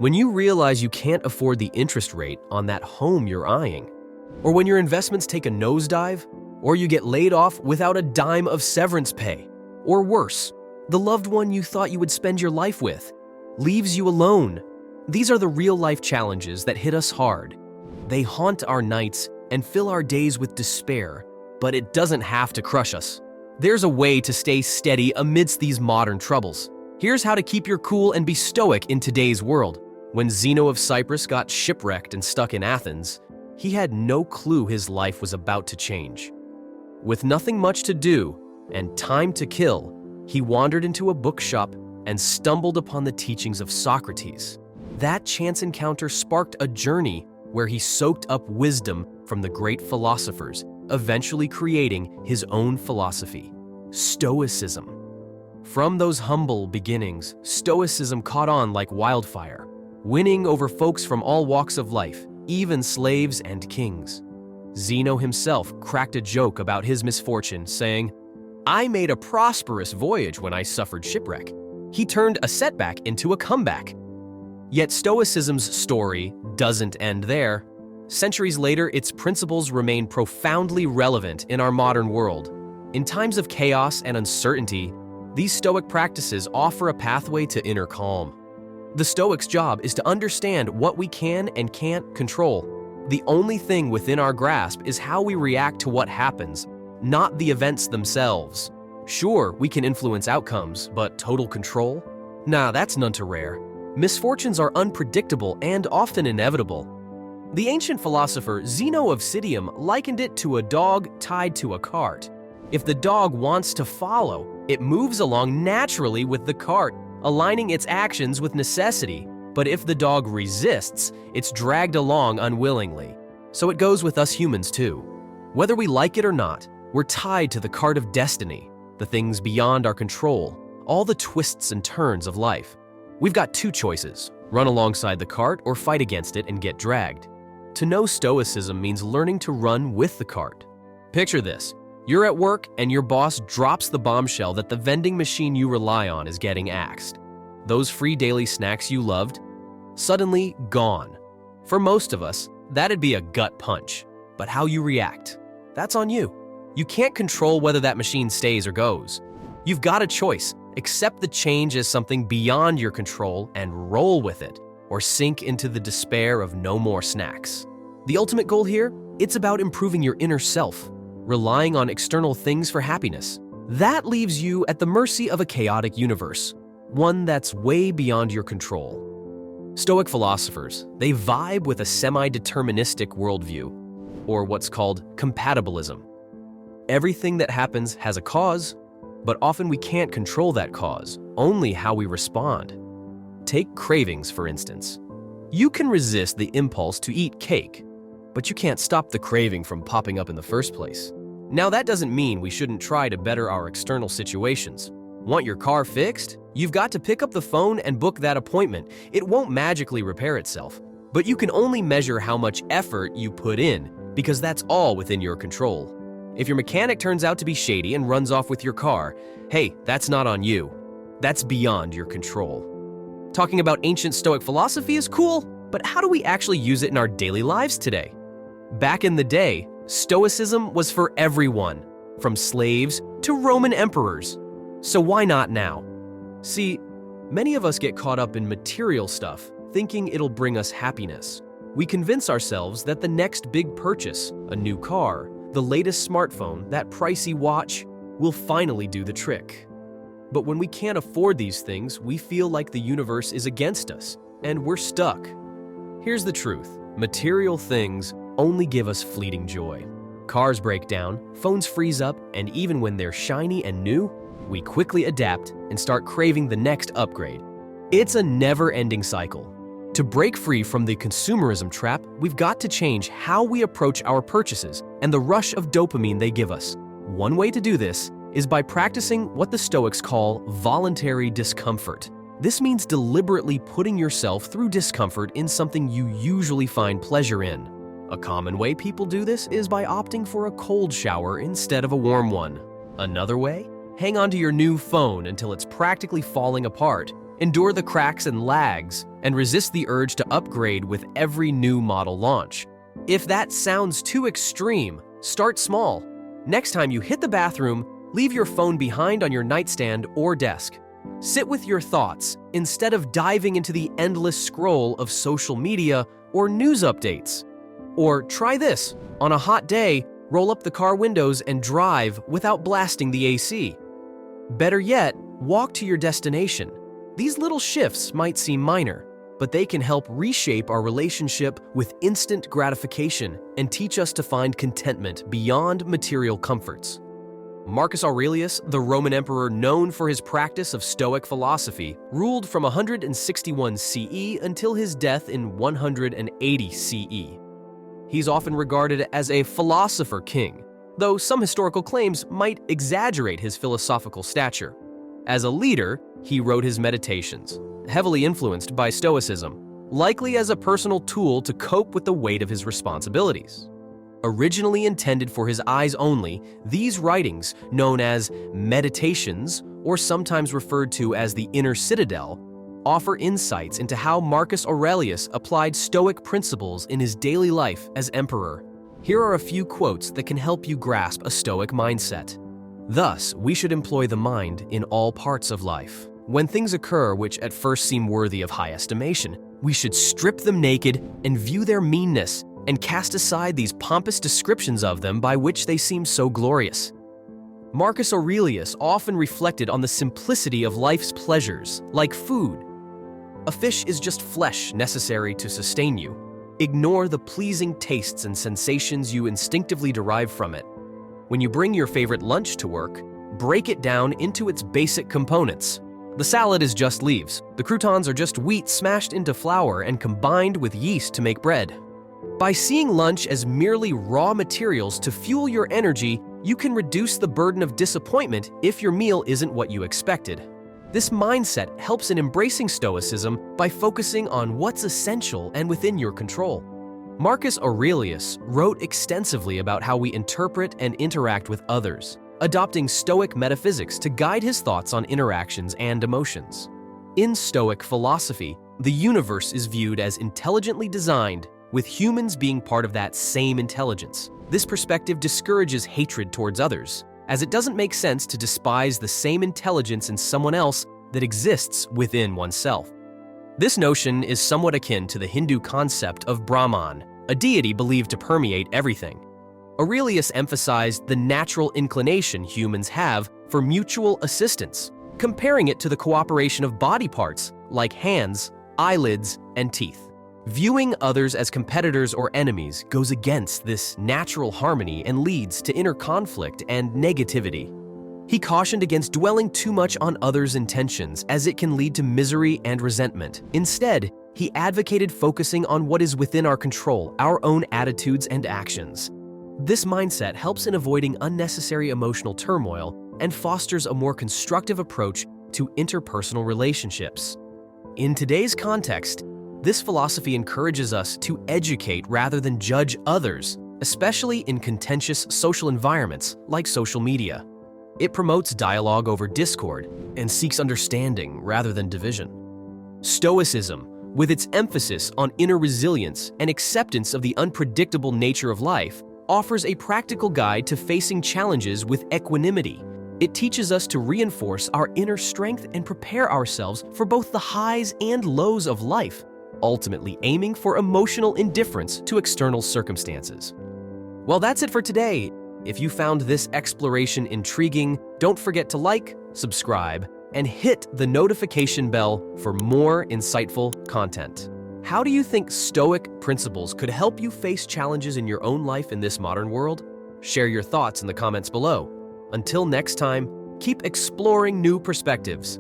When you realize you can't afford the interest rate on that home you're eyeing, or when your investments take a nosedive, or you get laid off without a dime of severance pay, or worse, the loved one you thought you would spend your life with leaves you alone. These are the real-life challenges that hit us hard. They haunt our nights and fill our days with despair, but it doesn't have to crush us. There's a way to stay steady amidst these modern troubles. Here's how to keep your cool and be stoic in today's world. When Zeno of Cyprus got shipwrecked and stuck in Athens, he had no clue his life was about to change. With nothing much to do and time to kill, he wandered into a bookshop and stumbled upon the teachings of Socrates. That chance encounter sparked a journey where he soaked up wisdom from the great philosophers, eventually creating his own philosophy, Stoicism. From those humble beginnings, Stoicism caught on like wildfire, winning over folks from all walks of life, even slaves and kings. Zeno himself cracked a joke about his misfortune, saying, "I made a prosperous voyage when I suffered shipwreck." He turned a setback into a comeback. Yet Stoicism's story doesn't end there. Centuries later, its principles remain profoundly relevant in our modern world. In times of chaos and uncertainty, these Stoic practices offer a pathway to inner calm. The Stoic's job is to understand what we can and can't control. The only thing within our grasp is how we react to what happens, not the events themselves. Sure, we can influence outcomes, but total control? Nah, that's none too rare. Misfortunes are unpredictable and often inevitable. The ancient philosopher Zeno of Citium likened it to a dog tied to a cart. If the dog wants to follow, it moves along naturally with the cart, aligning its actions with necessity. But if the dog resists, it's dragged along unwillingly. So it goes with us humans too. Whether we like it or not, we're tied to the cart of destiny, the things beyond our control, all the twists and turns of life. We've got two choices: run alongside the cart or fight against it and get dragged. To know Stoicism means learning to run with the cart. Picture this. You're at work and your boss drops the bombshell that the vending machine you rely on is getting axed. Those free daily snacks you loved, suddenly gone. For most of us, that'd be a gut punch. But how you react, that's on you. You can't control whether that machine stays or goes. You've got a choice. Accept the change as something beyond your control and roll with it, or sink into the despair of no more snacks. The ultimate goal here? It's about improving your inner self, relying on external things for happiness. That leaves you at the mercy of a chaotic universe, one that's way beyond your control. Stoic philosophers, they vibe with a semi-deterministic worldview, or what's called compatibilism. Everything that happens has a cause, but often we can't control that cause, only how we respond. Take cravings, for instance. You can resist the impulse to eat cake, but you can't stop the craving from popping up in the first place. Now, that doesn't mean we shouldn't try to better our external situations. Want your car fixed? You've got to pick up the phone and book that appointment. It won't magically repair itself, but you can only measure how much effort you put in, because that's all within your control. If your mechanic turns out to be shady and runs off with your car, hey, that's not on you. That's beyond your control. Talking about ancient Stoic philosophy is cool, but how do we actually use it in our daily lives today? Back in the day, Stoicism was for everyone, from slaves to Roman emperors. So why not now? See, many of us get caught up in material stuff, thinking it'll bring us happiness. We convince ourselves that the next big purchase, a new car, the latest smartphone, that pricey watch, will finally do the trick. But when we can't afford these things, we feel like the universe is against us, and we're stuck. Here's the truth. Material things only give us fleeting joy. Cars break down, phones freeze up, and even when they're shiny and new, we quickly adapt and start craving the next upgrade. It's a never-ending cycle. To break free from the consumerism trap, we've got to change how we approach our purchases and the rush of dopamine they give us. One way to do this is by practicing what the Stoics call voluntary discomfort. This means deliberately putting yourself through discomfort in something you usually find pleasure in. A common way people do this is by opting for a cold shower instead of a warm one. Another way? Hang on to your new phone until it's practically falling apart, endure the cracks and lags, and resist the urge to upgrade with every new model launch. If that sounds too extreme, start small. Next time you hit the bathroom, leave your phone behind on your nightstand or desk. Sit with your thoughts instead of diving into the endless scroll of social media or news updates. Or try this. On a hot day, roll up the car windows and drive without blasting the AC. Better yet, walk to your destination. These little shifts might seem minor, but they can help reshape our relationship with instant gratification and teach us to find contentment beyond material comforts. Marcus Aurelius, the Roman emperor known for his practice of Stoic philosophy, ruled from 161 CE until his death in 180 CE. He's often regarded as a philosopher king, though some historical claims might exaggerate his philosophical stature. As a leader, he wrote his meditations, heavily influenced by Stoicism, likely as a personal tool to cope with the weight of his responsibilities. Originally intended for his eyes only, these writings, known as meditations or sometimes referred to as the Inner Citadel, offer insights into how Marcus Aurelius applied Stoic principles in his daily life as emperor. Here are a few quotes that can help you grasp a Stoic mindset. Thus, we should employ the mind in all parts of life. When things occur which at first seem worthy of high estimation, we should strip them naked and view their meanness and cast aside these pompous descriptions of them by which they seem so glorious. Marcus Aurelius often reflected on the simplicity of life's pleasures, like food. A fish is just flesh necessary to sustain you. Ignore the pleasing tastes and sensations you instinctively derive from it. When you bring your favorite lunch to work, break it down into its basic components. The salad is just leaves. The croutons are just wheat smashed into flour and combined with yeast to make bread. By seeing lunch as merely raw materials to fuel your energy, you can reduce the burden of disappointment if your meal isn't what you expected. This mindset helps in embracing Stoicism by focusing on what's essential and within your control. Marcus Aurelius wrote extensively about how we interpret and interact with others, adopting Stoic metaphysics to guide his thoughts on interactions and emotions. In Stoic philosophy, the universe is viewed as intelligently designed, with humans being part of that same intelligence. This perspective discourages hatred towards others, as it doesn't make sense to despise the same intelligence in someone else that exists within oneself. This notion is somewhat akin to the Hindu concept of Brahman, a deity believed to permeate everything. Aurelius emphasized the natural inclination humans have for mutual assistance, comparing it to the cooperation of body parts like hands, eyelids, and teeth. Viewing others as competitors or enemies goes against this natural harmony and leads to inner conflict and negativity. He cautioned against dwelling too much on others' intentions, as it can lead to misery and resentment. Instead, he advocated focusing on what is within our control, our own attitudes and actions. This mindset helps in avoiding unnecessary emotional turmoil and fosters a more constructive approach to interpersonal relationships. In today's context, this philosophy encourages us to educate rather than judge others, especially in contentious social environments like social media. It promotes dialogue over discord and seeks understanding rather than division. Stoicism, with its emphasis on inner resilience and acceptance of the unpredictable nature of life, offers a practical guide to facing challenges with equanimity. It teaches us to reinforce our inner strength and prepare ourselves for both the highs and lows of life, ultimately aiming for emotional indifference to external circumstances. Well, that's it for today. If you found this exploration intriguing, don't forget to like, subscribe, and hit the notification bell for more insightful content. How do you think Stoic principles could help you face challenges in your own life in this modern world? Share your thoughts in the comments below. Until next time, keep exploring new perspectives